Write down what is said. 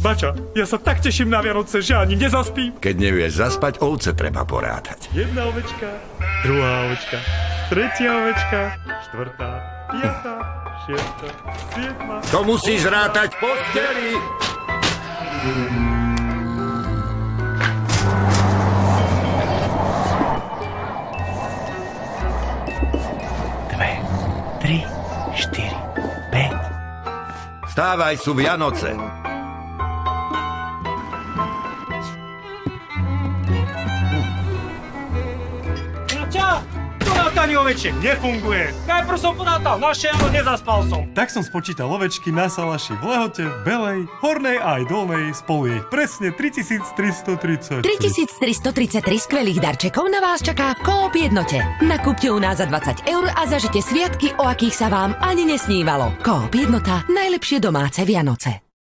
Bača, ja sa tak teším na Vianoce, že ani nezaspím. Keď nevieš zaspať, ovce treba porátať. 1 ovečka, 2 ovečka, 3 ovečka, 4, 5, 6, 7. To musíš rátať v posteli. Dve, 3, 4, 5. Stávaj, sú Vianoce. Porátanie ovečiek nefunguje. Najprv som porátal naše, ale nezaspal som. Tak som spočítal ovečky na salaši v Lehote, v Belej, Hornej a aj Dolnej. Spolu je ich presne 3330. 3333 skvelých darčekov na vás čaká v Coop Jednote. Nakúpte u nás za 20 € a zažite sviatky, o akých sa vám ani nesnívalo. Coop Jednota, najlepšie domáce Vianoce.